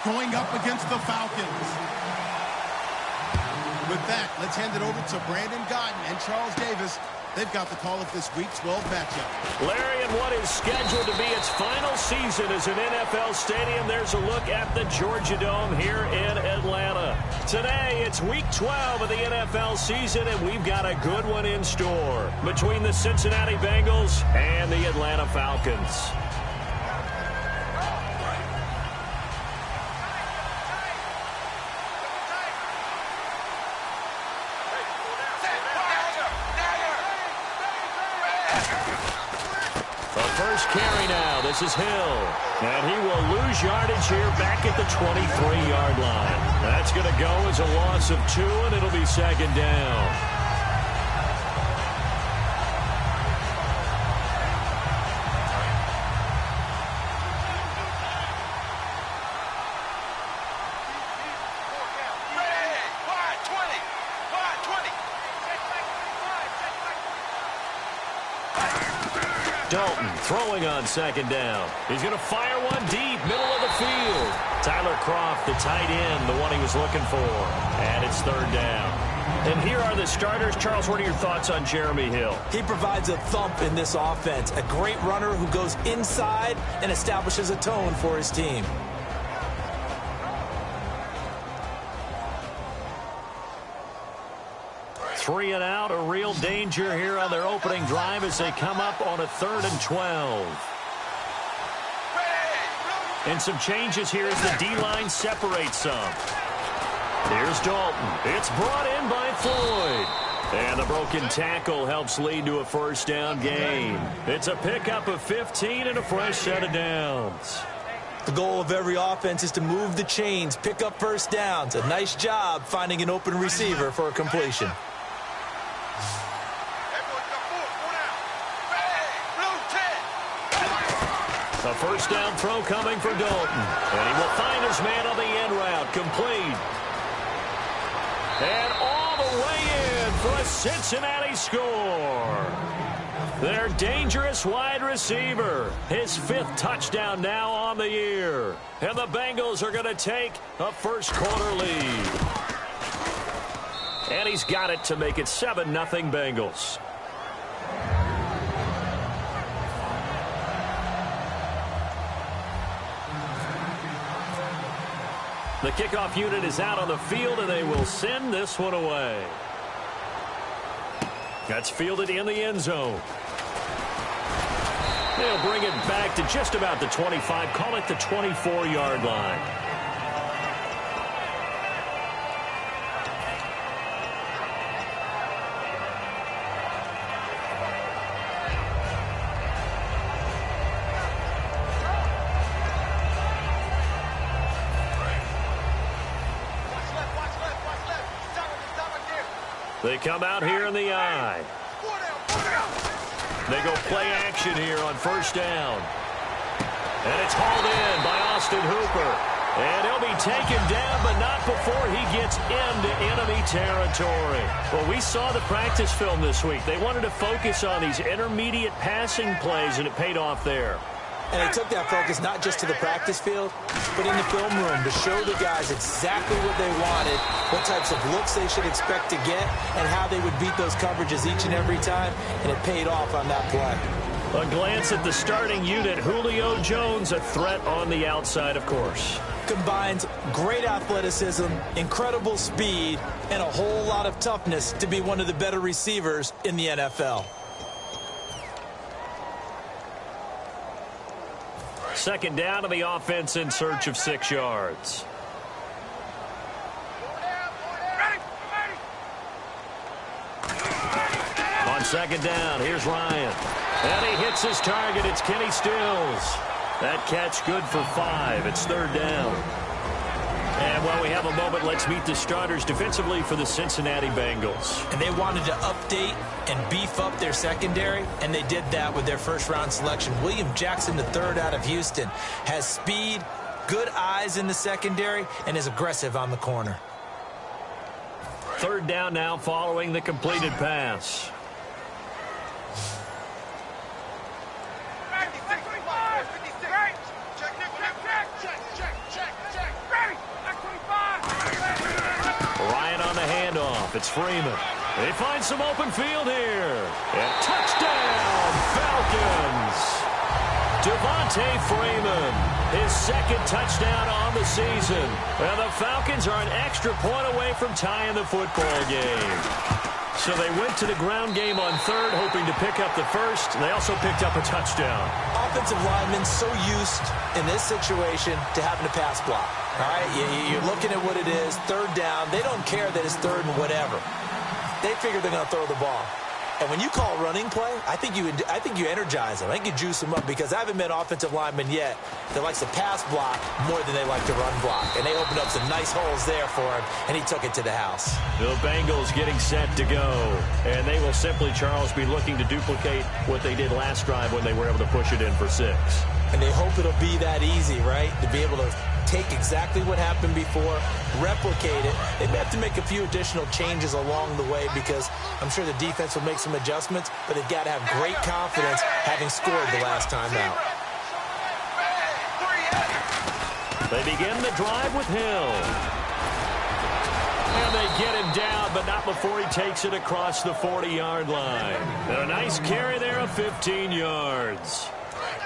going up against the Falcons. With that, let's hand it over to Brandon Godden and Charles Davis. They've got the call of this Week 12 matchup. Larry, in what is scheduled to be its final season as an NFL stadium, there's a look at the Georgia Dome here in Atlanta. Today, it's Week 12 of the NFL season, and we've got a good one in store between the Cincinnati Bengals and the Atlanta Falcons. First carry now. This is Hill. And he will lose yardage here back at the 23-yard line. That's going to go as a loss of 2, and it'll be second down. Dalton throwing on second down. He's going to fire one deep, middle of the field. Tyler Kroft, the tight end, the one he was looking for. And it's third down. And here are the starters. Charles, what are your thoughts on Jeremy Hill? He provides a thump in this offense. A great runner who goes inside and establishes a tone for his team. Three and out, a real danger here on their opening drive as they come up on a 3rd and 12. And some changes here as the D-line separates some. Here's Dalton. It's brought in by Floyd. And the broken tackle helps lead to a first down gain. It's a pickup of 15 and a fresh set of downs. The goal of every offense is to move the chains, pick up first downs. A nice job finding an open receiver for a completion. A first down throw coming for Dalton. And he will find his man on the end route. Complete. And all the way in for a Cincinnati score. Their dangerous wide receiver. His 5th touchdown now on the year. And the Bengals are going to take a first quarter lead. And he's got it to make it 7-0 Bengals. The kickoff unit is out on the field, and they will send this one away. That's fielded in the end zone. They'll bring it back to just about the 25, call it the 24-yard line. They come out here in the eye. They go play action here on first down. And it's hauled in by Austin Hooper. And he'll be taken down, but not before he gets into enemy territory. Well, we saw the practice film this week. They wanted to focus on these intermediate passing plays, and it paid off there. And they took that focus not just to the practice field, but in the film room to show the guys exactly what they wanted, what types of looks they should expect to get, and how they would beat those coverages each and every time, and it paid off on that play. A glance at the starting unit. Julio Jones, a threat on the outside, of course. Combines great athleticism, incredible speed, and a whole lot of toughness to be one of the better receivers in the NFL. Second down to the offense in search of 6 yards. On second down, here's Ryan. And he hits his target. It's Kenny Stills. That catch good for 5. It's third down. And while we have a moment, let's meet the starters defensively for the Cincinnati Bengals. And they wanted to update and beef up their secondary, and they did that with their first-round selection. William Jackson, the third out of Houston, has speed, good eyes in the secondary, and is aggressive on the corner. Third down now following the completed pass. handoff. It's Freeman. They find some open field here. And touchdown, Falcons. Devontae Freeman, his second touchdown on the season. And the Falcons are an extra point away from tying the football game. So they went to the ground game on third, hoping to pick up the first. And they also picked up a touchdown. Offensive linemen so used in this situation to having to pass block. All right, you're looking at what it is, third down. They don't care that it's third and whatever. They figure they're going to throw the ball. And when you call running play, I think you energize them. I think you juice them up because I haven't met offensive linemen yet that likes to pass block more than they like to run block. And they opened up some nice holes there for him, and he took it to the house. The Bengals getting set to go. And they will simply, Charles, be looking to duplicate what they did last drive when they were able to push it in for 6. And they hope it'll be that easy, right, to be able to take exactly what happened before, replicate it. They may have to make a few additional changes along the way because I'm sure the defense will make some adjustments, but they've got to have great confidence having scored the last time out. They begin the drive with Hill. And they get him down, but not before he takes it across the 40-yard line. And a nice carry there of 15 yards.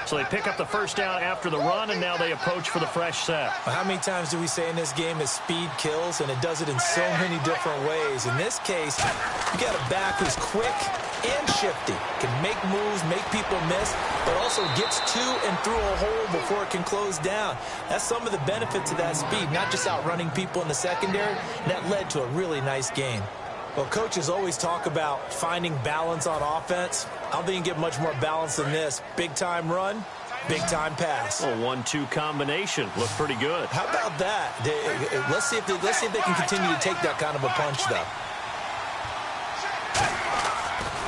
So they pick up the first down after the run, and now they approach for the fresh set. How many times do we say in this game that speed kills, and it does it in so many different ways? In this case, you got a back who's quick and shifty, can make moves, make people miss, but also gets to and through a hole before it can close down. That's some of the benefits of that speed, not just outrunning people in the secondary, and that led to a really nice game. Well, coaches always talk about finding balance on offense. I don't think you can get much more balance than this. Big-time run, big-time pass. A 1-2 combination. Looked pretty good. How about that? Let's see if they can continue to take that kind of a punch, though.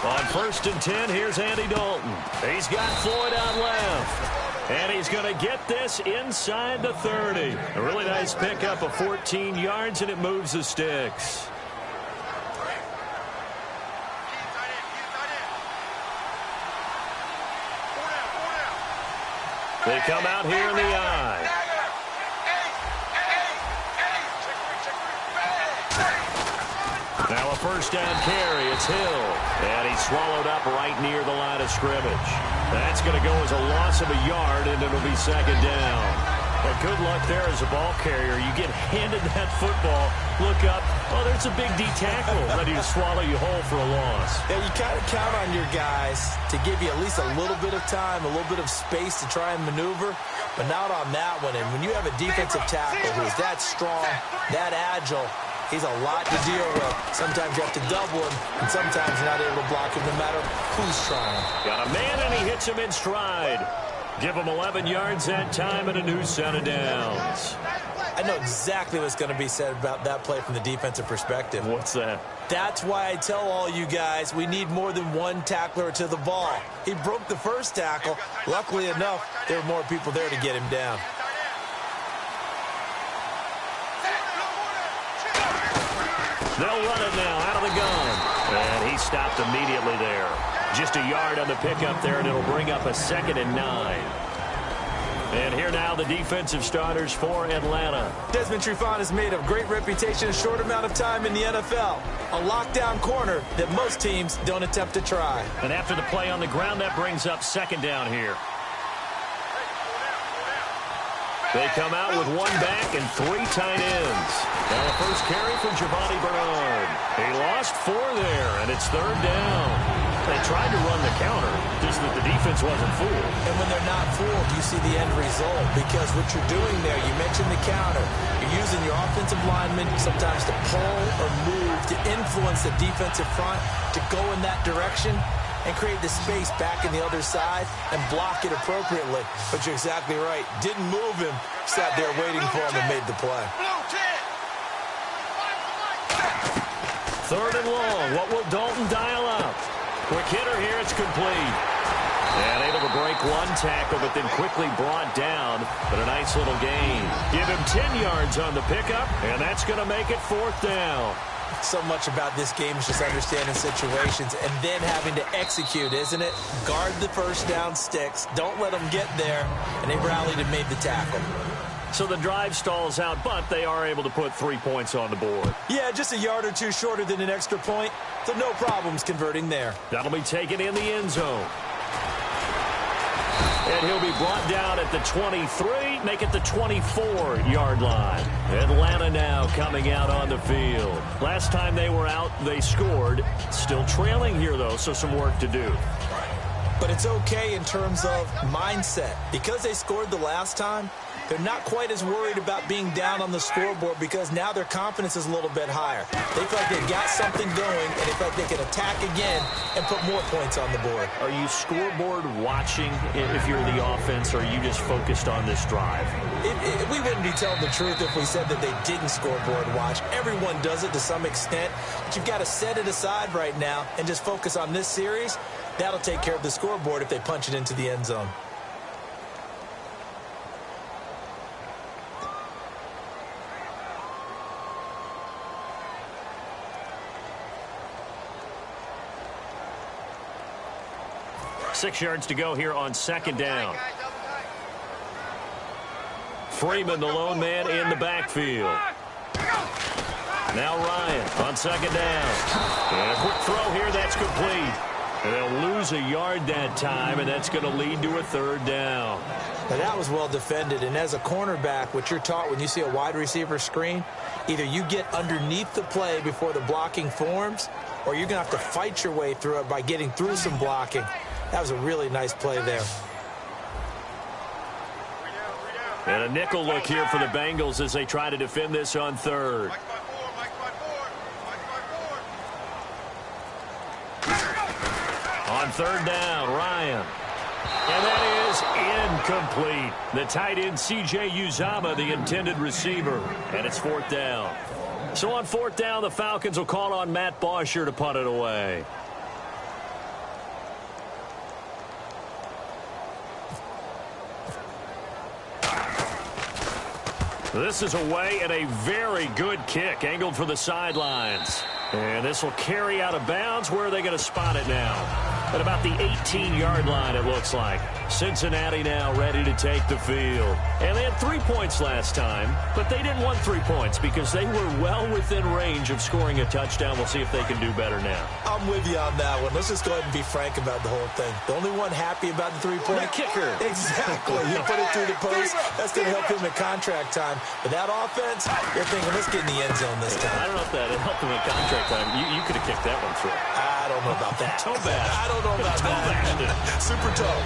On 1st and 10, here's Andy Dalton. He's got Floyd out left. And he's going to get this inside the 30. A really nice pickup of 14 yards, and it moves the sticks. They come out here in the eye. Now a first down carry. It's Hill. And he's swallowed up right near the line of scrimmage. That's going to go as a loss of a yard, and it'll be second down. But good luck there as a ball carrier. You get handed that football, look up, oh, there's a big D tackle ready to swallow you whole for a loss. Yeah, you kind of count on your guys to give you at least a little bit of time, a little bit of space to try and maneuver, but not on that one. And when you have a defensive tackle who is that strong, that agile, he's a lot to deal with. Sometimes you have to double him, and sometimes you're not able to block him no matter who's trying. Got a man, and he hits him in stride. Give him 11 yards that time and a new set of downs. I know exactly what's going to be said about that play from the defensive perspective. What's that? That's why I tell all you guys we need more than one tackler to the ball. He broke the first tackle. Luckily enough, there were more people there to get him down. They'll run it now out of the gun. And he stopped immediately there. Just a yard on the pickup there, and it'll bring up a 2nd and 9. And here now the defensive starters for Atlanta. Desmond Trufant has made a great reputation in a short amount of time in the NFL. A lockdown corner that most teams don't attempt to try. And after the play on the ground, that brings up 2nd down here. They come out with 1 back and 3 tight ends. Now the first carry for Giovanni Bernard. He lost 4 there, and it's 3rd down. They tried to run the counter, just that the defense wasn't fooled. And when they're not fooled, you see the end result. Because what you're doing there, you mentioned the counter. You're using your offensive linemen sometimes to pull or move, to influence the defensive front, to go in that direction and create the space back in the other side and block it appropriately. But you're exactly right. Didn't move him, sat there waiting for him and made the play. 3rd and long. What will Dalton dial up? Quick hitter here. It's complete. And able to break 1 tackle, but then quickly brought down. But a nice little gain. Give him 10 yards on the pickup, and that's going to make it 4th down. So much about this game is just understanding situations and then having to execute, isn't it? Guard the first down sticks. Don't let them get there. And they rallied and made the tackle. So the drive stalls out, but they are able to put 3 points on the board. Yeah, just a yard or two shorter than an extra point, so no problems converting there. That'll be taken in the end zone. And he'll be brought down at the 23, make it the 24-yard line. Atlanta now coming out on the field. Last time they were out, they scored. Still trailing here, though, so some work to do. But it's okay in terms of mindset. Because they scored the last time, they're not quite as worried about being down on the scoreboard because now their confidence is a little bit higher. They feel like they've got something going, and they feel like they can attack again and put more points on the board. Are you scoreboard watching if you're the offense, or are you just focused on this drive? We wouldn't be telling the truth if we said that they didn't scoreboard watch. Everyone does it to some extent, but you've got to set it aside right now and just focus on this series. That'll take care of the scoreboard if they punch it into the end zone. Six yards to go here on second down. Freeman, the lone man in the backfield. Now Ryan on second down. And a quick throw here, that's complete. And they'll lose a yard that time, and that's going to lead to a third down. Now that was well defended, and as a cornerback, what you're taught when you see a wide receiver screen, either you get underneath the play before the blocking forms, or you're going to have to fight your way through it by getting through some blocking. That was a really nice play there. And a nickel look here for the Bengals as they try to defend this on third. On third down, Ryan. And that is incomplete. The tight end, C.J. Uzomah, the intended receiver. And it's fourth down. So on fourth down, the Falcons will call on Matt Bosher to punt it away. This is away, and a very good kick angled for the sidelines. And this will carry out of bounds. Where are they going to spot it now? At about the 18-yard line, it looks like. Cincinnati now ready to take the field. And they had 3 points last time, but they didn't want 3 points because they were well within range of scoring a touchdown. We'll see if they can do better now. I'm with you on that one. Let's just go ahead and be frank about the whole thing. The only one happy about the three-point kicker. Exactly. You put it through the post. That's going to help him at contract time. But that offense, you're thinking, let's get in the end zone this time. I don't know if that helped him at contract time. You could have kicked that one through. I don't know about that. Toe bash. I don't know about that. Super toe.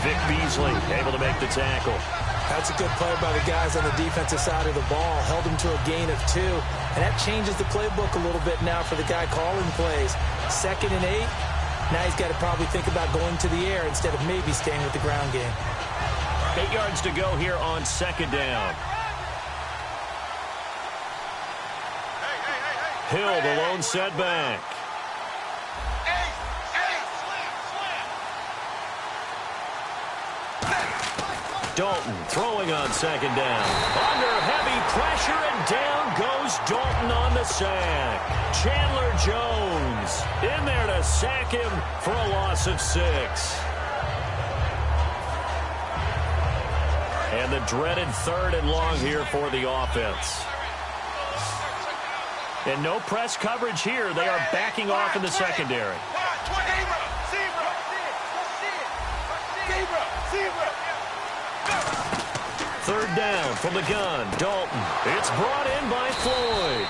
Vic Beasley able to make the tackle. That's a good play by the guys on the defensive side of the ball. Held him to a gain of 2. And that changes the playbook a little bit now for the guy calling plays. 2nd and 8. Now he's got to probably think about going to the air instead of maybe staying with the ground game. 8 yards to go here on second down. Hill, the lone setback. Dalton throwing on second down. Under heavy pressure, and down goes Dalton on the sack. Chandler Jones in there to sack him for a loss of 6. And the dreaded 3rd and long here for the offense. And no press coverage here. They are backing off in the secondary. Third down from the gun. Dalton. It's brought in by Floyd.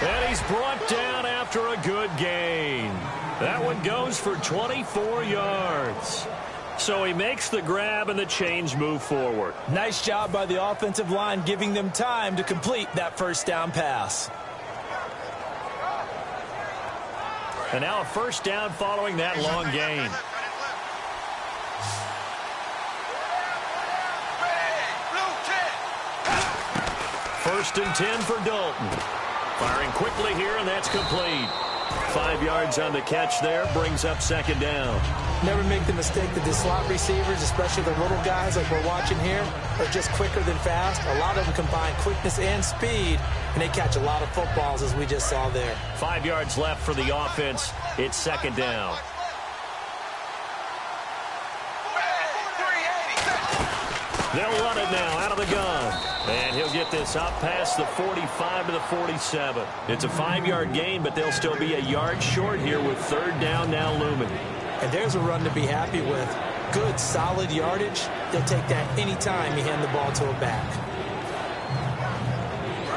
And he's brought down after a good gain. That one goes for 24 yards. So he makes the grab and the chains move forward. Nice job by the offensive line giving them time to complete that first down pass. And now a first down following that long gain. First and 10 for Dalton. Firing quickly here, and that's complete. 5 yards on the catch there, brings up second down. Never make the mistake that the slot receivers, especially the little guys like we're watching here, are just quicker than fast. A lot of them combine quickness and speed, and they catch a lot of footballs, as we just saw there. 5 yards left for the offense. It's second down. They'll run it now out of the gun. And he'll get this up past the 45 to the 47. It's a 5-yard gain, but they'll still be a yard short here with third down now looming. And there's a run to be happy with. Good, solid yardage. They'll take that anytime you hand the ball to a back.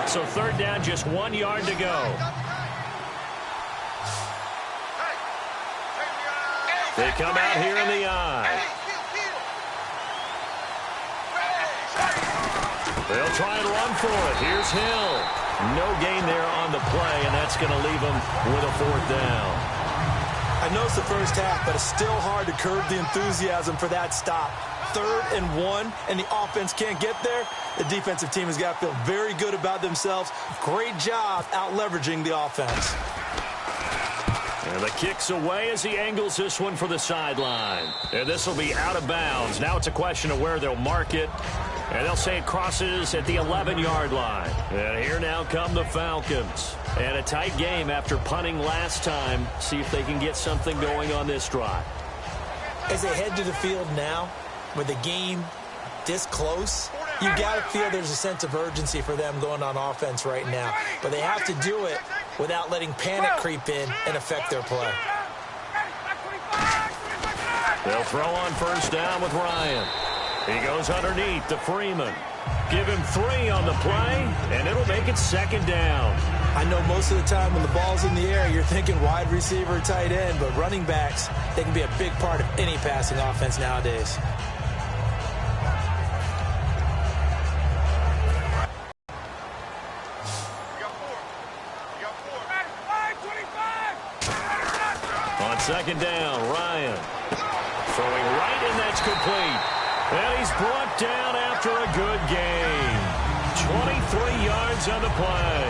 So third down, just 1 yard to go. They come out here in the eye. They'll try and run for it. Here's Hill. No gain there on the play, and that's going to leave them with a fourth down. I know it's the first half, but it's still hard to curb the enthusiasm for that stop. 3rd and 1, and the offense can't get there. The defensive team has got to feel very good about themselves. Great job out-leveraging the offense. And the kick's away as he angles this one for the sideline. And this will be out of bounds. Now it's a question of where they'll mark it. And they'll say it crosses at the 11-yard line. And here now come the Falcons. And a tight game after punting last time. See if they can get something going on this drive. As they head to the field now, with the game this close, you got to feel there's a sense of urgency for them going on offense right now. But they have to do it without letting panic creep in and affect their play. They'll throw on first down with Ryan. He goes underneath to Freeman. Give him 3 on the play, and it'll make it second down. I know most of the time when the ball's in the air, you're thinking wide receiver, tight end, but running backs, they can be a big part of any passing offense nowadays. On second down, Ryan throwing right, and that's complete. And he's brought down after a good game. 23 yards on the play.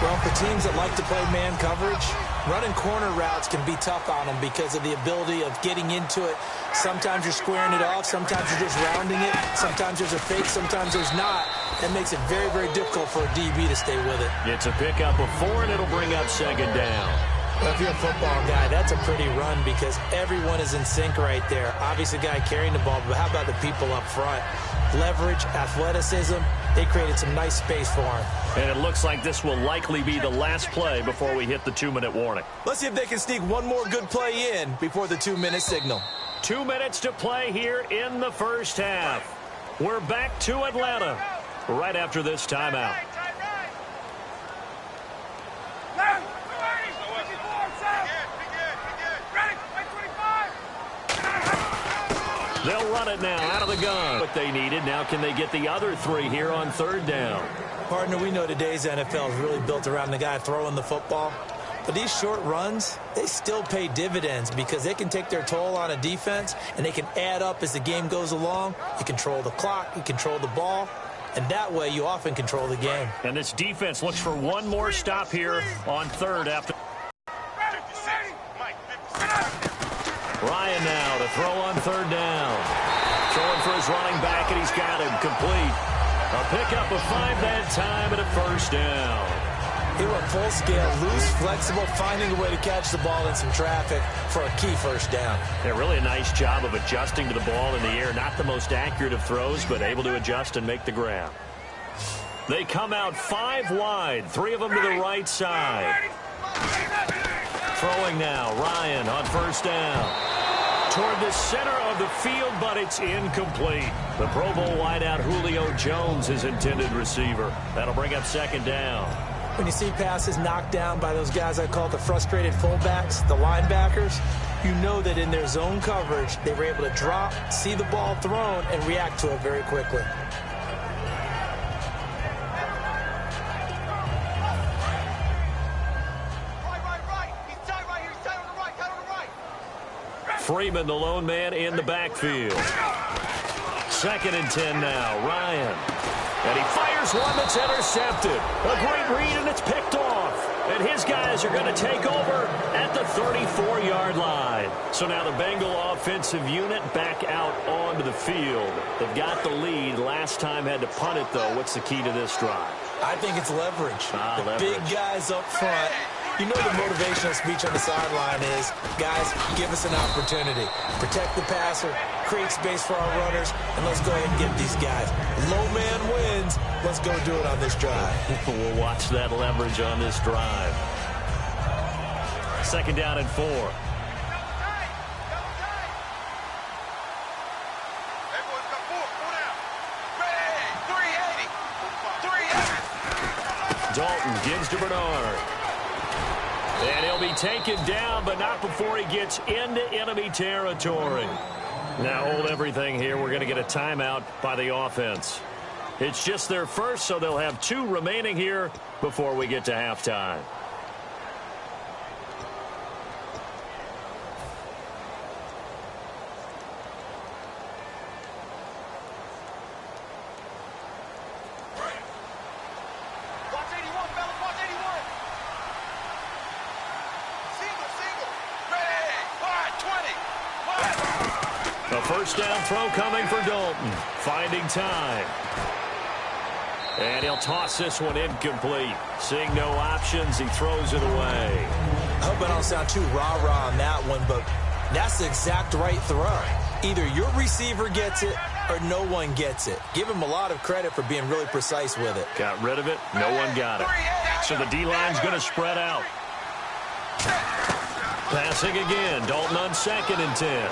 Well, for teams that like to play man coverage, running corner routes can be tough on them because of the ability of getting into it. Sometimes you're squaring it off. Sometimes you're just rounding it. Sometimes there's a fake. Sometimes there's not. That makes it very, very difficult for a DB to stay with it. It's a pickup of 4, and it'll bring up second down. Well, if you're a football guy, that's a pretty run because everyone is in sync right there. Obviously, the guy carrying the ball, but how about the people up front? Leverage, athleticism, they created some nice space for him. And it looks like this will likely be the last play before we hit the 2-minute warning. Let's see if they can sneak one more good play in before the 2-minute signal. 2 minutes to play here in the first half. We're back to Atlanta right after this timeout. They'll run it now out of the gun. What they needed. Now can they get the other 3 here on third down? Partner, we know today's NFL is really built around the guy throwing the football. But these short runs, they still pay dividends because they can take their toll on a defense and they can add up as the game goes along. You control the clock, you control the ball, and that way you often control the game. And this defense looks for one more stop here on third after. Ryan now to throw on third down. Throwing for his running back, and he's got him complete. A pickup of 5 that time and a first down. He went full scale, loose, flexible, finding a way to catch the ball in some traffic for a key first down. Yeah, really a nice job of adjusting to the ball in the air. Not the most accurate of throws, but able to adjust and make the grab. They come out 5 wide, 3 of them to the right side. Throwing now, Ryan on first down. Toward the center of the field, but it's incomplete. The Pro Bowl wideout Julio Jones is intended receiver. That'll bring up second down. When you see passes knocked down by those guys I call the frustrated fullbacks, the linebackers, you know that in their zone coverage, they were able to drop, see the ball thrown, and react to it very quickly. Freeman, the lone man in the backfield. 2nd and 10 now. Ryan. And he fires one that's intercepted. A great read, and it's picked off. And his guys are going to take over at the 34-yard line. So now the Bengal offensive unit back out onto the field. They've got the lead. Last time had to punt it, though. What's the key to this drive? I think it's leverage. Leverage. Big guys up front. You know the motivational speech on the sideline is, guys, give us an opportunity. Protect the passer, create space for our runners, and let's go ahead and get these guys. Low man wins. Let's go do it on this drive. We'll watch that leverage on this drive. 2nd down and 4. Dalton gives to Bernard. And he'll be taken down, but not before he gets into enemy territory. Now hold everything here. We're going to get a timeout by the offense. It's just their first, so they'll have 2 remaining here before we get to halftime. A first down throw coming for Dalton. Finding time. And he'll toss this one incomplete. Seeing no options, he throws it away. I hope I don't sound too rah-rah on that one, but that's the exact right throw. Either your receiver gets it or no one gets it. Give him a lot of credit for being really precise with it. Got rid of it. No one got it. So the D-line's going to spread out. Passing again. Dalton on 2nd and 10.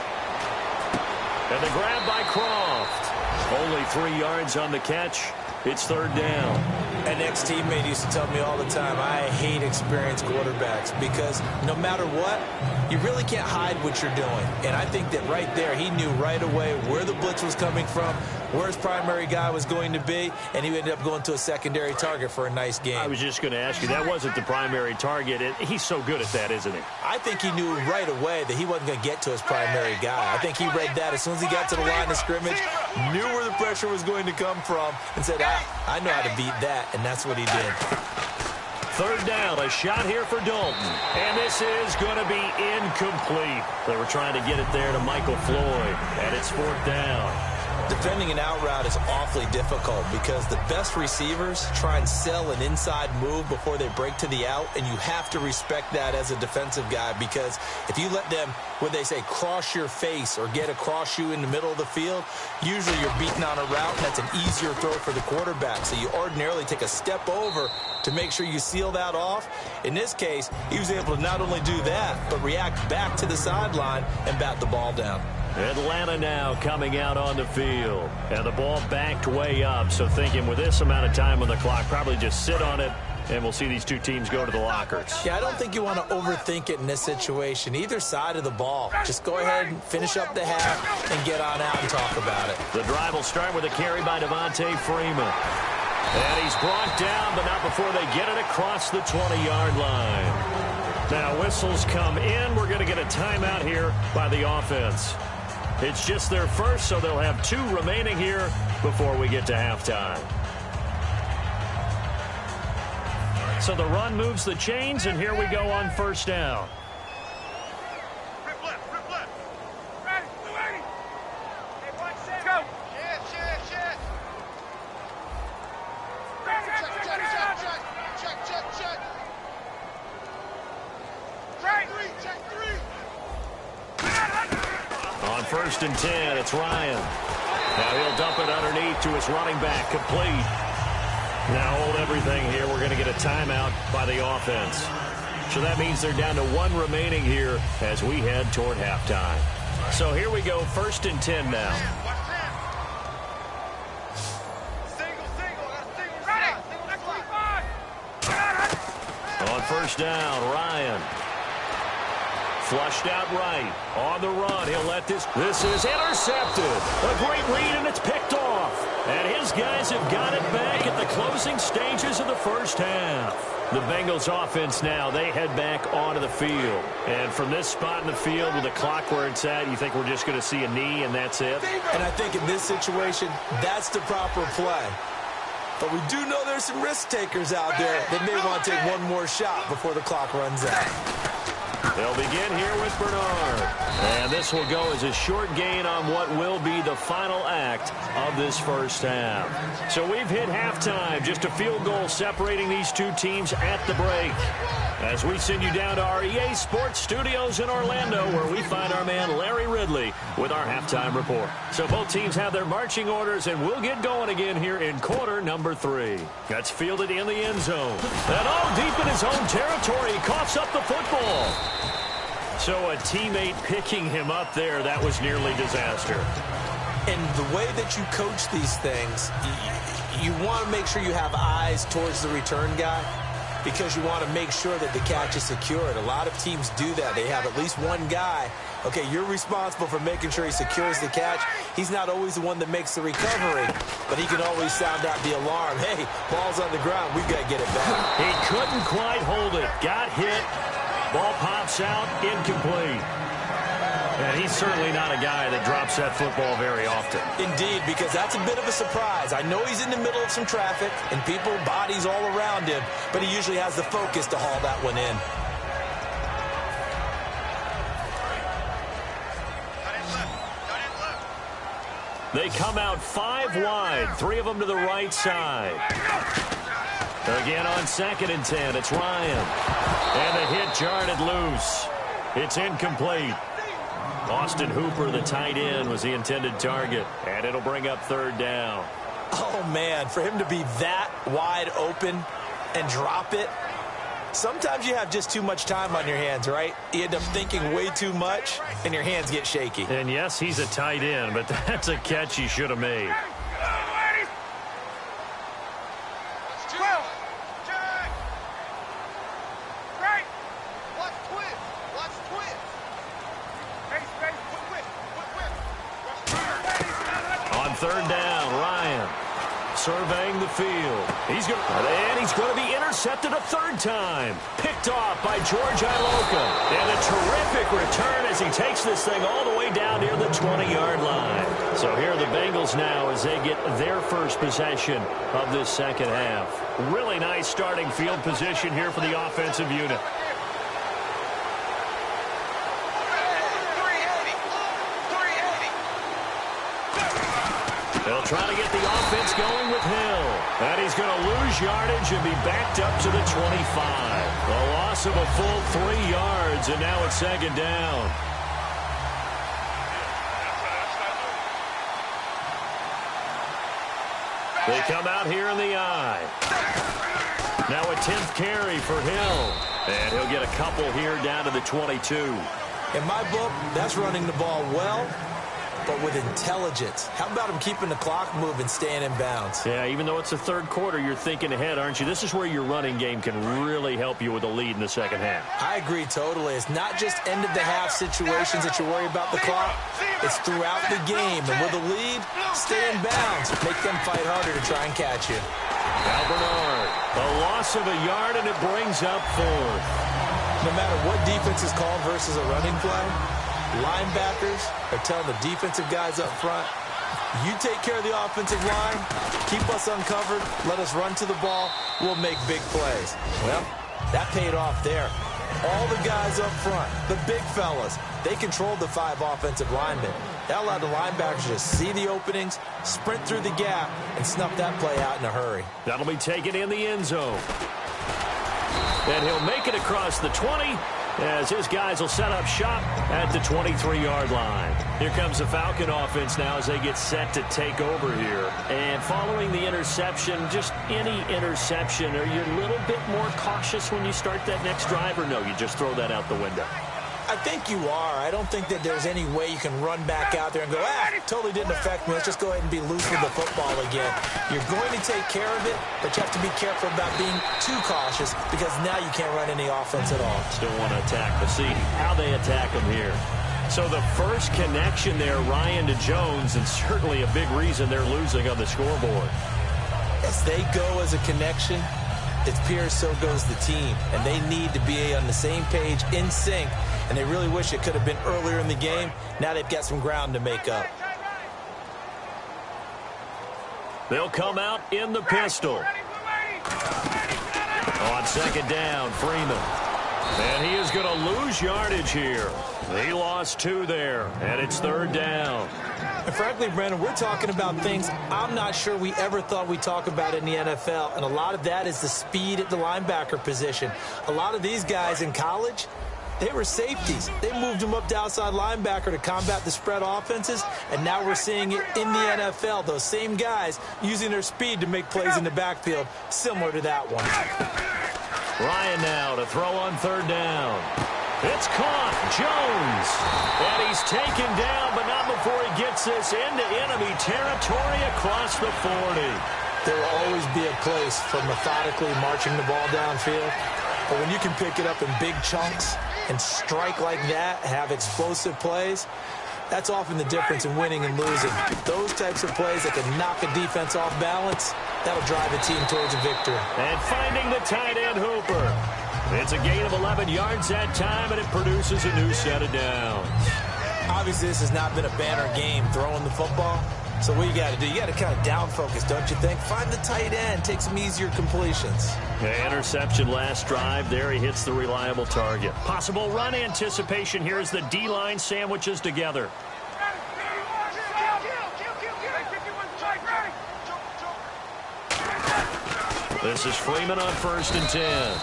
And the grab by Croft. Only 3 yards on the catch. It's 3rd down. An ex-teammate used to tell me all the time, I hate experienced quarterbacks because no matter what, you really can't hide what you're doing. And I think that right there, he knew right away where the blitz was coming from, where his primary guy was going to be, and he ended up going to a secondary target for a nice game. I was just going to ask you, that wasn't the primary target. He's so good at that, isn't he? I think he knew right away that he wasn't going to get to his primary guy. I think he read that as soon as he got to the line of scrimmage, knew where the pressure was going to come from, and said, I know how to beat that, and that's what he did. 3rd down, a shot here for Dalton. And this is going to be incomplete. They were trying to get it there to Michael Floyd, and it's 4th down. Defending an out route is awfully difficult because the best receivers try and sell an inside move before they break to the out, and you have to respect that as a defensive guy because if you let them, what they say, cross your face or get across you in the middle of the field, usually you're beating on a route, and that's an easier throw for the quarterback. So you ordinarily take a step over to make sure you seal that off. In this case, he was able to not only do that, but react back to the sideline and bat the ball down. Atlanta now coming out on the field. And the ball backed way up. So thinking with this amount of time on the clock, probably just sit on it, and we'll see these 2 teams go to the lockers. Yeah, I don't think you want to overthink it in this situation. Either side of the ball. Just go ahead and finish up the half and get on out and talk about it. The drive will start with a carry by Devontae Freeman. And he's brought down, but not before they get it across the 20-yard line. Now whistles come in. We're going to get a timeout here by the offense. It's just their first, so they'll have 2 remaining here before we get to halftime. So the run moves the chains, and here we go on 1st down. On 1st and 10, it's Ryan. Now he'll dump it underneath to his running back, complete. Now hold everything here. We're going to get a timeout by the offense. So that means they're down to 1 remaining here as we head toward halftime. So here we go, 1st and 10 now. On 1st down, Ryan. Flushed out right. On the run, he'll let this. This is intercepted. A great read, and it's picked off. And his guys have got it back at the closing stages of the first half. The Bengals offense now, they head back onto the field. And from this spot in the field with the clock where it's at, you think we're just going to see a knee and that's it? And I think in this situation, that's the proper play. But we do know there's some risk takers out there that may want to take one more shot before the clock runs out. They'll begin here with Bernard. And this will go as a short gain on what will be the final act of this first half. So we've hit halftime. Just a field goal separating these two teams at the break. As we send you down to our EA Sports Studios in Orlando, where we find our man Larry Ridley with our halftime report. So both teams have their marching orders, and we'll get going again here in quarter number 3. That's fielded in the end zone. And all deep in his own territory, he coughs up the football. So a teammate picking him up there, that was nearly disaster. And the way that you coach these things, you want to make sure you have eyes towards the return guy, because you want to make sure that the catch is secured. A lot of teams do that. They have at least one guy. Okay, you're responsible for making sure he secures the catch. He's not always the one that makes the recovery, but he can always sound out the alarm. Hey, ball's on the ground. We've got to get it back. He couldn't quite hold it. Got hit. Ball pops out. Incomplete. And he's certainly not a guy that drops that football very often. Indeed, because that's a bit of a surprise. I know he's in the middle of some traffic and people, bodies all around him, but he usually has the focus to haul that one in. They come out 5 wide, 3 of them to the right side. Again on 2nd and 10, it's Ryan. And the hit jarred it loose. It's incomplete. Austin Hooper, the tight end, was the intended target, and it'll bring up 3rd down. Oh, man, for him to be that wide open and drop it, sometimes you have just too much time on your hands, right? You end up thinking way too much, and your hands get shaky. And, yes, he's a tight end, but that's a catch he should have made. Surveying the field. He's going to be intercepted a 3rd time. Picked off by George Iloka. And a terrific return as he takes this thing all the way down near the 20-yard line. So here are the Bengals now as they get their first possession of this second half. Really nice starting field position here for the offensive unit. They'll try to get the offense going with Hill. And he's going to lose yardage and be backed up to the 25. A loss of a full 3 yards, and now it's 2nd down. They come out here in the eye. Now a 10th carry for Hill. And he'll get a couple here down to the 22. In my book, that's running the ball well, but with intelligence. How about him keeping the clock moving, staying in bounds? Yeah, even though it's the 3rd quarter, you're thinking ahead, aren't you? This is where your running game can really help you with a lead in the second half. I agree totally. It's not just end-of-the-half situations that you worry about the clock. It's throughout the game. And with a lead, stay in bounds. Make them fight harder to try and catch you. Now Bernard, a loss of a yard, and it brings up 4th. No matter what defense is called versus a running play, linebackers are telling the defensive guys up front, you take care of the offensive line, keep us uncovered, let us run to the ball, we'll make big plays. Well, that paid off there. All the guys up front, the big fellas, they controlled the 5 offensive linemen. That allowed the linebackers to see the openings, sprint through the gap, and snuff that play out in a hurry. That'll be taken in the end zone. And he'll make it across the 20, as his guys will set up shop at the 23-yard line. Here comes the Falcon offense now as they get set to take over here. And following the interception, just any interception, are you a little bit more cautious when you start that next drive, or no, you just throw that out the window? I think you are. I don't think that there's any way you can run back out there and go, totally didn't affect me. Let's just go ahead and be loose with the football again. You're going to take care of it, but you have to be careful about being too cautious because now you can't run any offense at all. Still want to attack, but see how they attack them here. So the first connection there, Ryan to Jones, and certainly a big reason they're losing on the scoreboard. As they go as a connection, it appears so goes the team, and they need to be on the same page, in sync, and they really wish it could have been earlier in the game. Now they've got some ground to make up. They'll come out in the pistol. On 2nd down, Freeman. And he is going to lose yardage here. He lost 2 there, and it's 3rd down. And frankly, Brandon, we're talking about things I'm not sure we ever thought we'd talk about in the NFL, and a lot of that is the speed at the linebacker position. A lot of these guys in college, they were safeties. They moved them up to outside linebacker to combat the spread offenses, and now we're seeing it in the NFL. Those same guys using their speed to make plays in the backfield, similar to that one. Ryan now to throw on 3rd down. It's caught. Jones. And he's taken down, but not before he gets this into enemy territory across the 40. There will always be a place for methodically marching the ball downfield. But when you can pick it up in big chunks and strike like that, have explosive plays, that's often the difference in winning and losing. Those types of plays that can knock a defense off balance, that'll drive a team towards a victory. And finding the tight end, Hooper. It's a gain of 11 yards that time, and it produces a new set of downs. Obviously, this has not been a banner game throwing the football. So what you got to do, you got to kind of down focus, don't you think? Find the tight end, take some easier completions. The interception last drive. There he hits the reliable target. Possible run anticipation here as the D-line sandwiches together. This is Freeman on 1st and 10.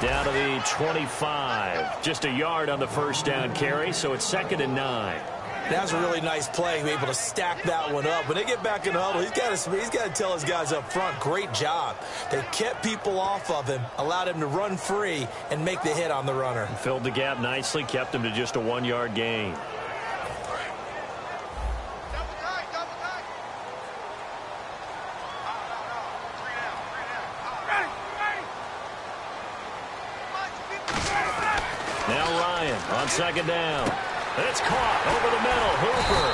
Down to the 25. Just a yard on the 1st down carry, so it's 2nd and 9. That was a really nice play, able to stack that one up. When they get back in the huddle, he's got to tell his guys up front, great job. They kept people off of him, allowed him to run free, and make the hit on the runner. Filled the gap nicely, kept him to just a 1-yard gain. Now Ryan on 2nd down. It's caught over the middle. Hooper.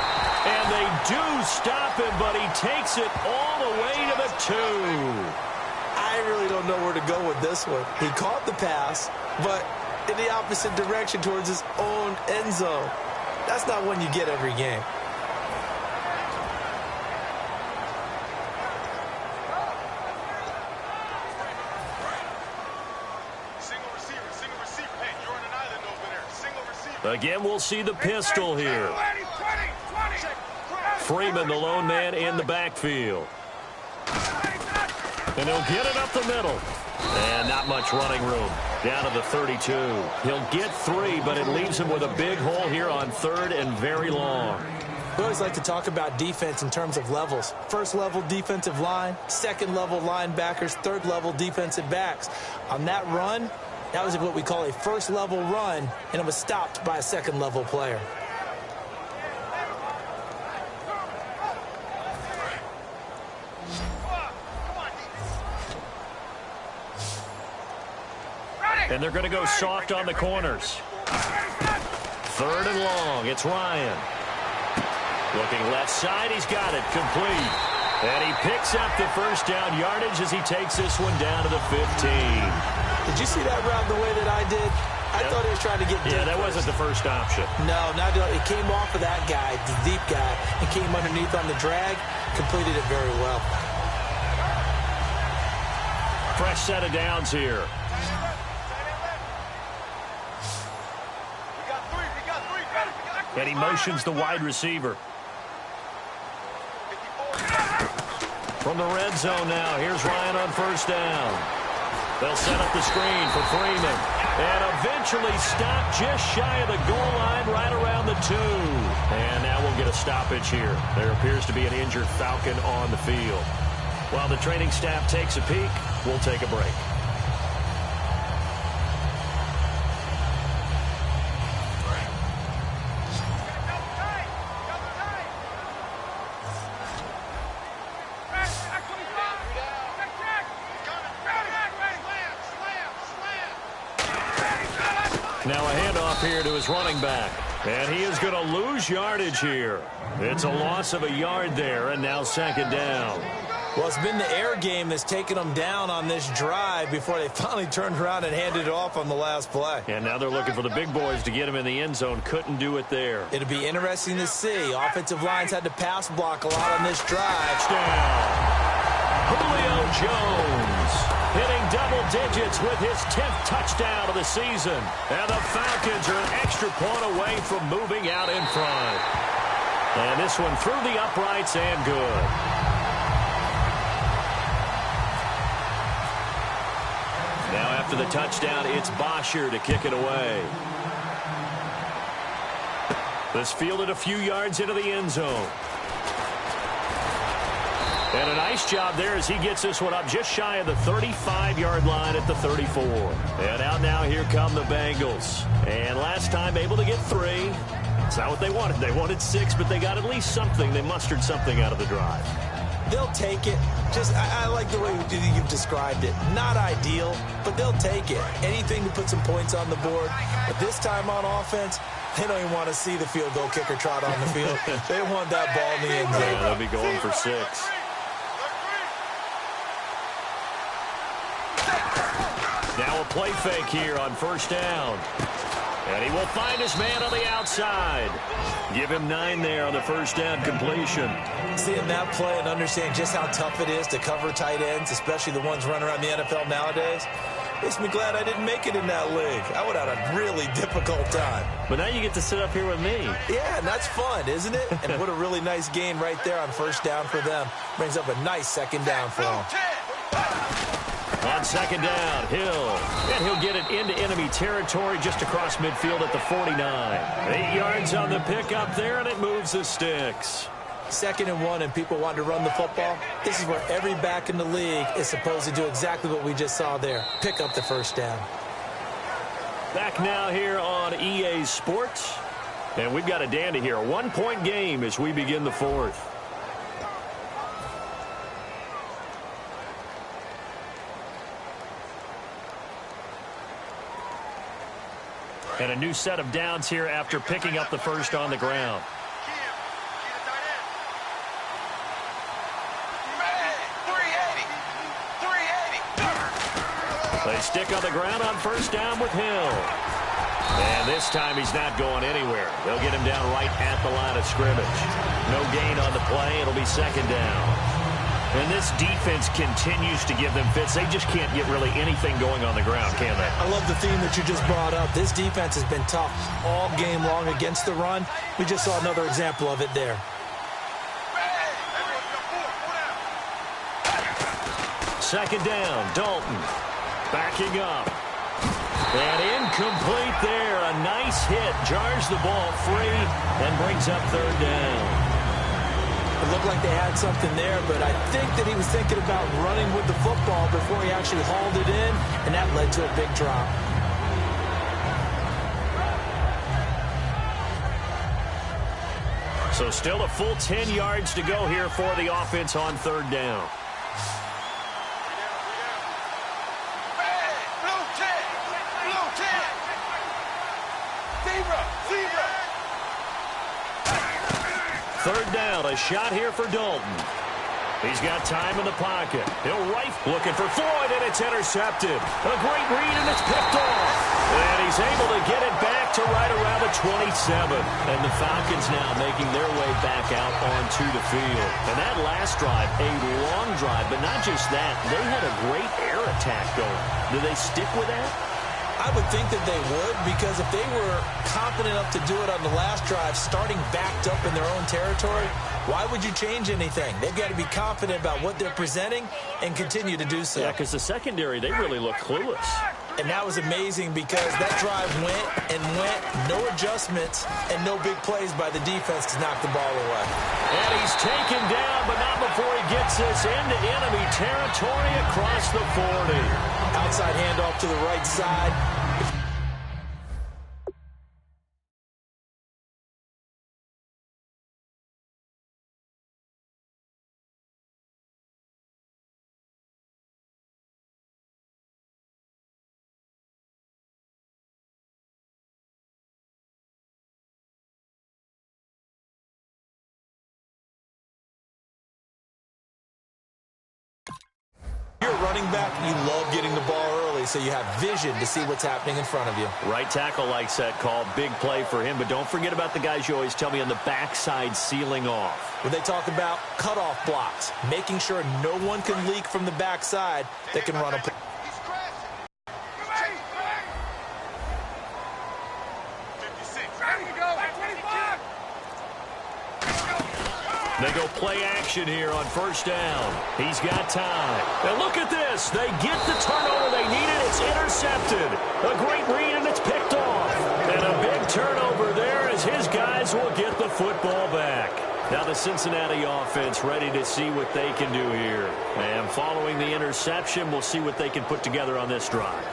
And they do stop him, but he takes it all the way to the 2. I really don't know where to go with this one. He caught the pass, but in the opposite direction towards his own end zone. That's not one you get every game. Again, we'll see the pistol here. Freeman, the lone man in the backfield. And he'll get it up the middle. And not much running room. Down to the 32. He'll get 3, but it leaves him with a big hole here on 3rd and very long. We always like to talk about defense in terms of levels. 1st level defensive line, 2nd level linebackers, 3rd level defensive backs. On that run, that was what we call a 1st level run, and it was stopped by a 2nd level player. And they're going to go soft on the corners. 3rd and long. It's Ryan. Looking left side. He's got it. Complete. And he picks up the 1st down yardage as he takes this one down to the 15. Did you see that route the way that I did? I thought he was trying to get deep. Yeah, that wasn't the first option. No, not it came off of that guy, the deep guy, and came underneath on the drag. Completed it very well. Fresh set of downs here. And he motions the wide receiver. From the red zone now, here's Ryan on 1st down. They'll set up the screen for Freeman. And eventually stop just shy of the goal line right around the 2. And now we'll get a stoppage here. There appears to be an injured Falcon on the field. While the training staff takes a peek, we'll take a break. Now a handoff here to his running back. And he is going to lose yardage here. It's a loss of a yard there, and now 2nd down. Well, it's been the air game that's taken them down on this drive before they finally turned around and handed it off on the last play. And now they're looking for the big boys to get him in the end zone. Couldn't do it there. It'll be interesting to see. Offensive lines had to pass block a lot on this drive. Down. Julio Jones hitting double digits with his 10th touchdown of the season. And the Falcons are an extra point away from moving out in front. And this one through the uprights and good. Now after the touchdown, it's Bosher to kick it away. This fielded a few yards into the end zone. And a nice job there as he gets this one up just shy of the 35-yard line at the 34. And out now, here come the Bengals. And last time able to get 3. It's not what they wanted. They wanted 6, but they got at least something. They mustered something out of the drive. They'll take it. I like the way you've described it. Not ideal, but they'll take it. Anything to put some points on the board. But this time on offense, they don't even want to see the field goal kicker trot on the field. They want that ball in the end zone. Yeah, they'll be going for 6. Now a play fake here on first down. And he will find his man on the outside. Give him 9 there on the first down completion. Seeing that play and understand just how tough it is to cover tight ends, especially the ones running around the NFL nowadays, makes me glad I didn't make it in that league. I would have had a really difficult time. But now you get to sit up here with me. Yeah, and that's fun, isn't it? And what a really nice gain right there on first down for them. Brings up a nice second down for them. On second down, Hill. And he'll get it into enemy territory just across midfield at the 49. 8 yards on the pickup there, and it moves the sticks. 2nd and 1, and people want to run the football. This is where every back in the league is supposed to do exactly what we just saw there. Pick up the first down. Back now here on EA Sports. And we've got a dandy here. A 1-point game as we begin the 4th. And a new set of downs here after picking up the first on the ground. They stick on the ground on first down with Hill. And this time he's not going anywhere. They'll get him down right at the line of scrimmage. No gain on the play. It'll be second down. And this defense continues to give them fits. They just can't get really anything going on the ground, can they? I love the theme that you just brought up. This defense has been tough all game long against the run. We just saw another example of it there. Second down, Dalton. Backing up. And incomplete there. A nice hit. Jars the ball free and brings up third down. It looked like they had something there, but I think that he was thinking about running with the football before he actually hauled it in, and that led to a big drop. So still a full 10 yards to go here for the offense on third down. Third down, a shot here for Dalton. He's got time in the pocket. He'll right, looking for Floyd, and it's intercepted. A great read, and it's picked off. And he's able to get it back to right around the 27. And the Falcons now making their way back out onto the field. And that last drive, a long drive, but not just that. They had a great air attack going. Do they stick with that? I would think that they would, because if they were confident enough to do it on the last drive, starting backed up in their own territory, why would you change anything? They've got to be confident about what they're presenting and continue to do so. Yeah, because the secondary, they really look clueless. And that was amazing because that drive went and went, no adjustments, and no big plays by the defense to knock the ball away. And he's taken down, but not before he gets this into enemy territory across the 40. Outside handoff to the right side. You're a running back, you love getting the ball early so you have vision to see what's happening in front of you. Right tackle likes that call. Big play for him, but don't forget about the guys you always tell me on the backside sealing off. When they talk about cutoff blocks, making sure no one can leak from the backside that can run a play. They go play action here on first down. He's got time. And look at this. They get the turnover they needed. It's intercepted. A great read, and it's picked off. And a big turnover there as his guys will get the football back. Now the Cincinnati offense ready to see what they can do here. And following the interception, we'll see what they can put together on this drive.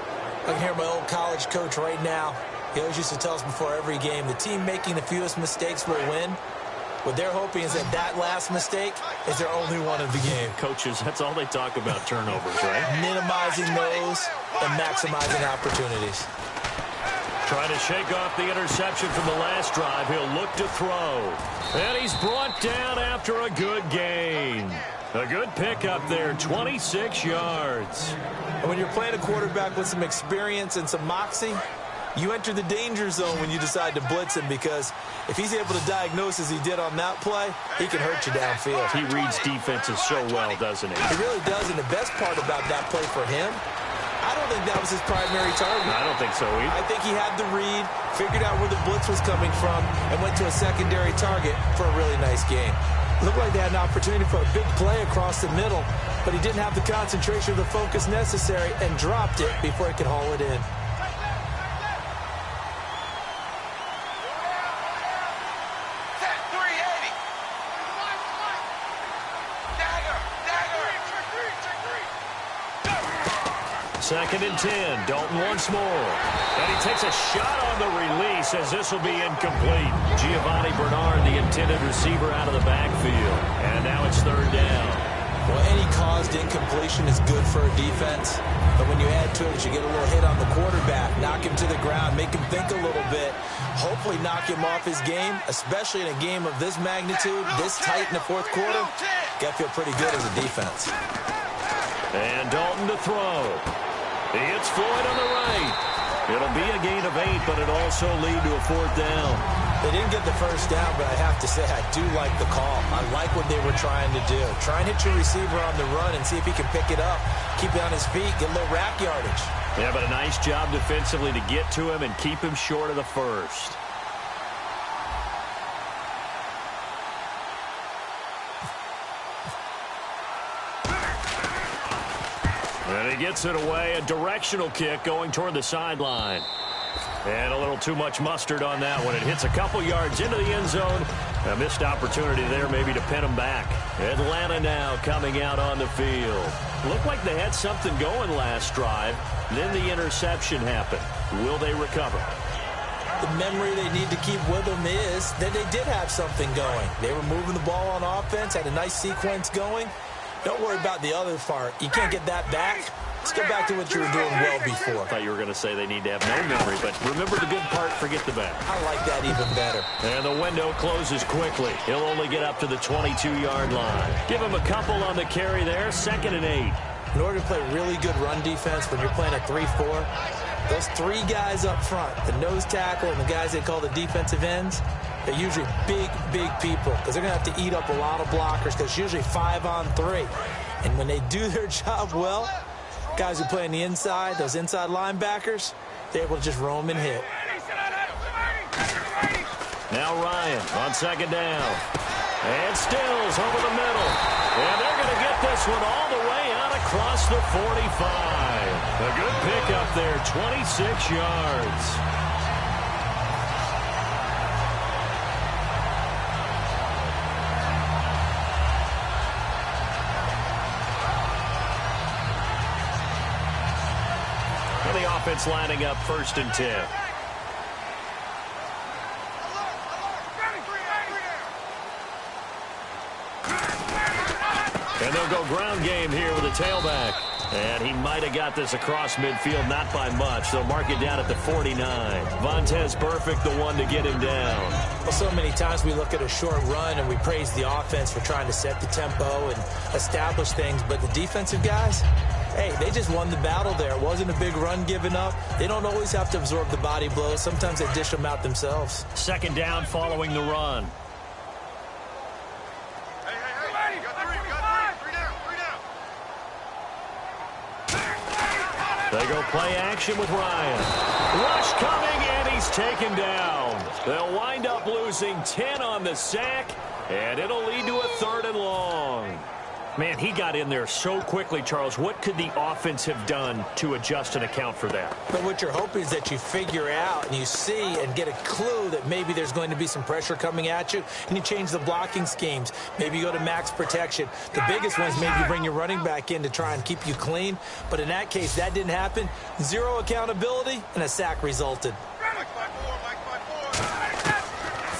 I can hear my old college coach right now. He always used to tell us before every game, the team making the fewest mistakes will win. What they're hoping is that last mistake is their only one of the game. Coaches, that's all they talk about, turnovers, right? Minimizing those and maximizing opportunities. Trying to shake off the interception from the last drive. He'll look to throw. And he's brought down after a good gain. A good pickup there, 26 yards. And when you're playing a quarterback with some experience and some moxie, you enter the danger zone when you decide to blitz him, because if he's able to diagnose as he did on that play, he can hurt you downfield. He reads defenses so well, doesn't he? He really does, and the best part about that play for him, I don't think that was his primary target. I don't think so either. I think he had the read, figured out where the blitz was coming from, and went to a secondary target for a really nice game. Looked like they had an opportunity for a big play across the middle, but he didn't have the concentration or the focus necessary and dropped it before he could haul it in. Second and 10. Dalton once more. And he takes a shot on the release as this will be incomplete. Giovanni Bernard, the intended receiver, out of the backfield. And now it's third down. Well, any caused incompletion is good for a defense. But when you add to it, you get a little hit on the quarterback, knock him to the ground, make him think a little bit, hopefully knock him off his game, especially in a game of this magnitude, this tight in the fourth quarter. Got to feel pretty good as a defense. And Dalton to throw. He hits Floyd on the right. It'll be a gain of 8, but it'll also lead to a fourth down. They didn't get the first down, but I have to say I do like the call. I like what they were trying to do. Try and hit your receiver on the run and see if he can pick it up, keep it on his feet, get a little rack yardage. Yeah, but a nice job defensively to get to him and keep him short of the first. And he gets it away, a directional kick going toward the sideline. And a little too much mustard on that one. It hits a couple yards into the end zone. A missed opportunity there maybe to pin him back. Atlanta now coming out on the field. Looked like they had something going last drive. Then the interception happened. Will they recover? The memory they need to keep with them is that they did have something going. They were moving the ball on offense, had a nice sequence going. Don't worry about the other part. You can't get that back. Let's go back to what you were doing well before. I thought you were going to say they need to have no memory, but remember the good part, forget the bad. I like that even better. And the window closes quickly. He'll only get up to the 22-yard line. Give him a couple on the carry there, 2nd and 8. In order to play really good run defense when you're playing a 3-4, those three guys up front, the nose tackle and the guys they call the defensive ends, they're usually big people because they're going to have to eat up a lot of blockers because it's usually 5-on-3. And when they do their job well, guys who play on the inside, those inside linebackers, they're able to just roam and hit. Now Ryan on 2nd down. And Stills over the middle. And they're going to get this one all the way out across the 45. A good pickup there, 26 yards. The offense lining up 1st and 10. And they'll go ground game here with a tailback. And he might have got this across midfield, not by much. They'll mark it down at the 49. Vontez Burfict, the one to get him down. Well, so many times we look at a short run and we praise the offense for trying to set the tempo and establish things. But the defensive guys, hey, they just won the battle there. It wasn't a big run given up. They don't always have to absorb the body blows. Sometimes they dish them out themselves. 2nd down following the run. They go play action with Ryan. Rush coming, and he's taken down. They'll wind up losing 10 on the sack, And it'll lead to a 3rd and long. Man, he got in there so quickly, Charles. What could the offense have done to adjust and account for that? But what you're hoping is that you figure out and you see and get a clue that maybe there's going to be some pressure coming at you, and you change the blocking schemes. Maybe you go to max protection. The biggest one is maybe you bring your running back in to try and keep you clean. But in that case, that didn't happen. 0 accountability, and a sack resulted.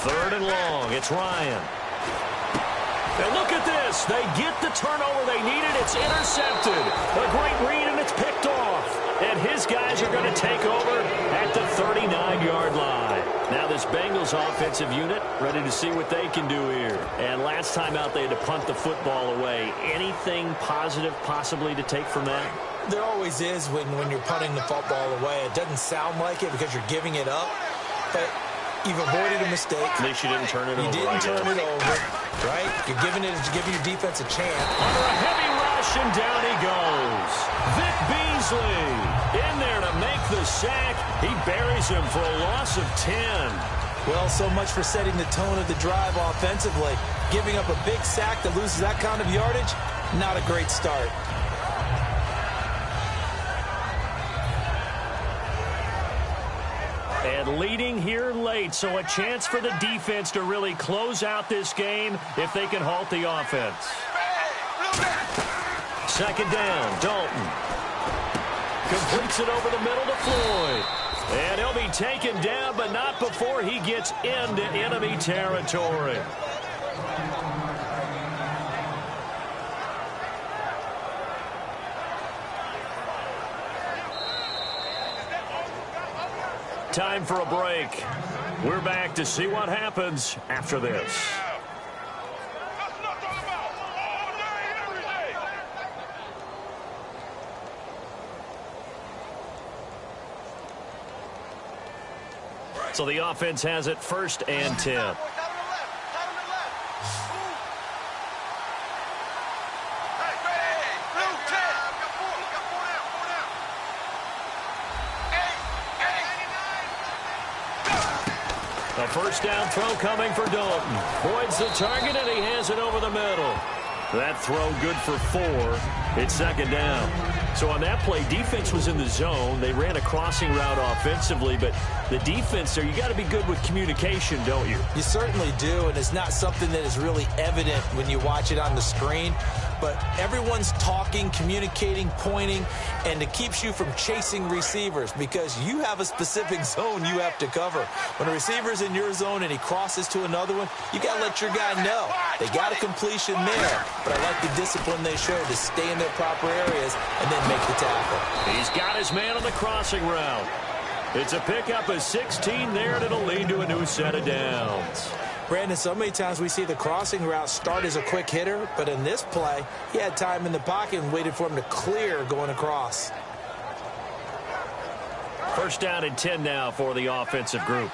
3rd and long. It's Ryan. And look at this. They get the turnover they needed. It's intercepted. A great read, and it's picked off. And his guys are going to take over at the 39-yard line. Now this Bengals offensive unit ready to see what they can do here. And last time out, they had to punt the football away. Anything positive possibly to take from that? There always is when you're punting the football away. It doesn't sound like it because you're giving it up. But you've avoided a mistake. At least you didn't turn it over. You didn't turn it over, right? You're giving your defense a chance. Under a heavy rush, and down he goes. Vic Beasley in there to make the sack. He buries him for a loss of 10. Well, so much for setting the tone of the drive offensively. Giving up a big sack that loses that kind of yardage, not a great start. And leading here late, so a chance for the defense to really close out this game if they can halt the offense. 2nd down, Dalton. Completes it over the middle to Floyd. And he'll be taken down, but not before he gets into enemy territory. Time for a break. We're back to see what happens after this. So the offense has it 1st and 10. A 1st down throw coming for Dalton. Boyd's the target, and he has it over the middle. That throw good for 4. It's 2nd down. So on that play, defense was in the zone. They ran a crossing route offensively, but the defense there, you got to be good with communication, don't you? You certainly do, and it's not something that is really evident when you watch it on the screen. But everyone's talking, communicating, pointing, and it keeps you from chasing receivers because you have a specific zone you have to cover. When a receiver's in your zone and he crosses to another one, you got to let your guy know. They got a completion there, but I like the discipline they showed to stay in their proper areas and then make the tackle. He's got his man on the crossing route. It's a pickup of 16 there, and it'll lead to a new set of downs. Brandon, so many times we see the crossing route start as a quick hitter, but in this play, he had time in the pocket and waited for him to clear going across. 1st down and 10 now for the offensive group.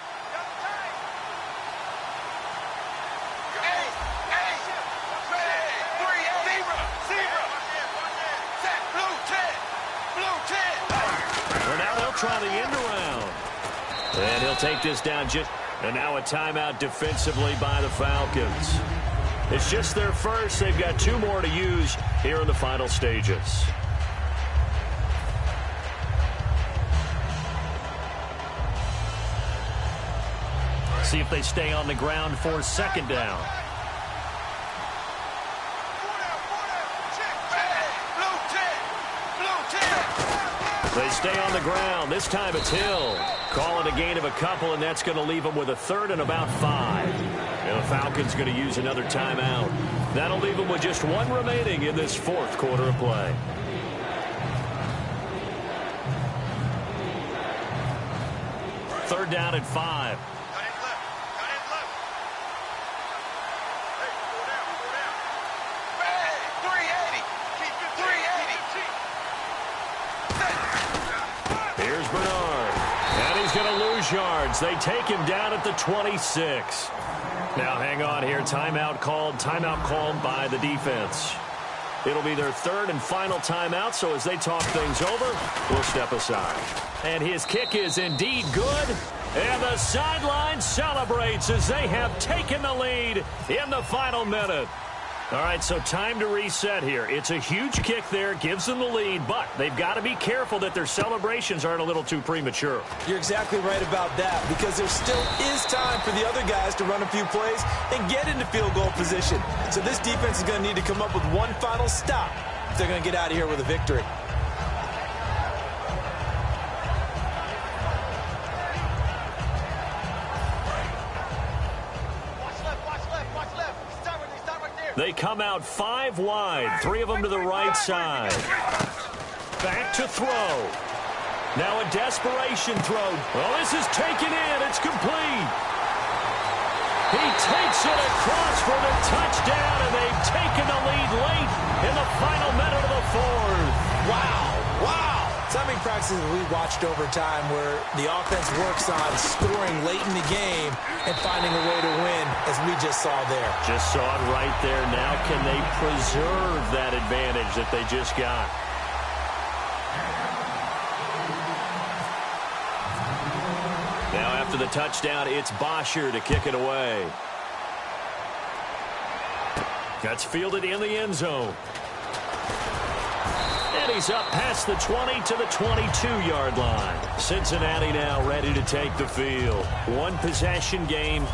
Well, now they'll try the end around. And he'll take this down just... And now a timeout defensively by the Falcons. It's just their first. They've got 2 more to use here in the final stages. See if they stay on the ground for 2nd down. They stay on the ground. This time it's Hill. Calling a gain of a couple, and that's going to leave them with a 3rd and about 5. And the Falcons going to use another timeout. That'll leave them with just 1 remaining in this 4th quarter of play. Third down at 5. Yards. They take him down at the 26. Now hang on here. Timeout called by the defense. It'll be their third and final timeout, so as they talk things over, we'll step aside. And his kick is indeed good. And the sideline celebrates as they have taken the lead in the final minute. All right, so time to reset here. It's a huge kick there, gives them the lead, but they've got to be careful that their celebrations aren't a little too premature. You're exactly right about that, because there still is time for the other guys to run a few plays and get into field goal position. So this defense is going to need to come up with one final stop if they're going to get out of here with a victory. They come out 5 wide, 3 of them to the right side. Back to throw. Now a desperation throw. Well, this is taken in. It's complete. He takes it across for the touchdown, and they've taken the lead late in the final minute of the fourth. Wow. So many practices we watched over time where the offense works on scoring late in the game and finding a way to win, as we just saw there. Just saw it right there. Now can they preserve that advantage that they just got? Now after the touchdown, it's Bosher to kick it away. That's fielded in the end zone. And he's up past the 20 to the 22-yard line. Cincinnati now ready to take the field. One possession game.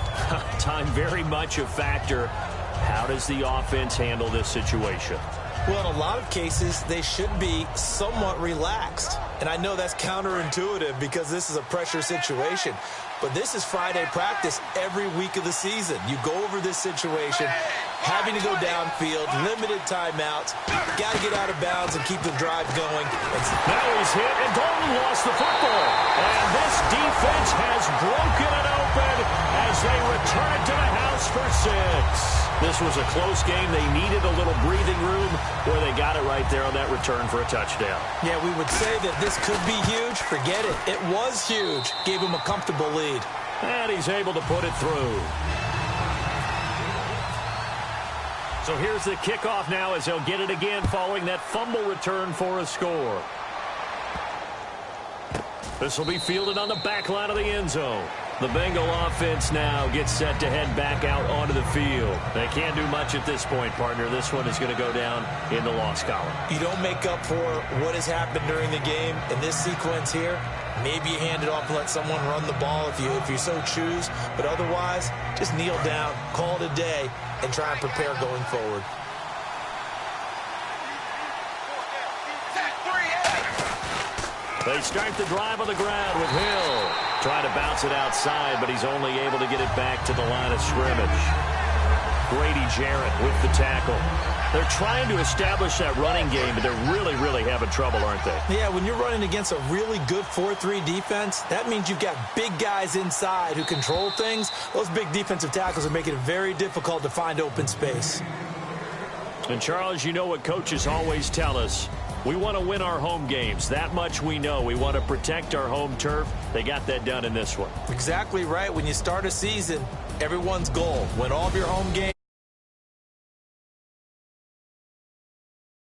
Time very much a factor. How does the offense handle this situation? Well, in a lot of cases, they should be somewhat relaxed. And I know that's counterintuitive because this is a pressure situation. But this is Friday practice every week of the season. You go over this situation, having to go downfield, limited timeouts, got to get out of bounds and keep the drive going. Now he's hit, and Dalton lost the football. And this defense has broken it open as they return it to the house for 6. This was a close game. They needed a little breathing room where they got it right there on that return for a touchdown. Yeah, we would say that this could be huge. Forget it. It was huge. Gave him a comfortable lead. And he's able to put it through. So here's the kickoff now as they'll get it again following that fumble return for a score. This will be fielded on the back line of the end zone. The Bengal offense now gets set to head back out onto the field. They can't do much at this point, partner. This one is going to go down in the loss column. You don't make up for what has happened during the game in this sequence here. Maybe you hand it off and let someone run the ball if you so choose. But otherwise, just kneel down, call it a day, and try and prepare going forward. They start the drive on the ground with Hill. Trying to bounce it outside, but he's only able to get it back to the line of scrimmage. Grady Jarrett with the tackle. They're trying to establish that running game, but they're really having trouble, aren't they? Yeah, when you're running against a really good 4-3 defense, that means you've got big guys inside who control things. Those big defensive tackles are making it very difficult to find open space. And, Charles, you know what coaches always tell us. We want to win our home games. That much we know. We want to protect our home turf. They got that done in this one. Exactly right. When you start a season, everyone's goal, win all of your home games.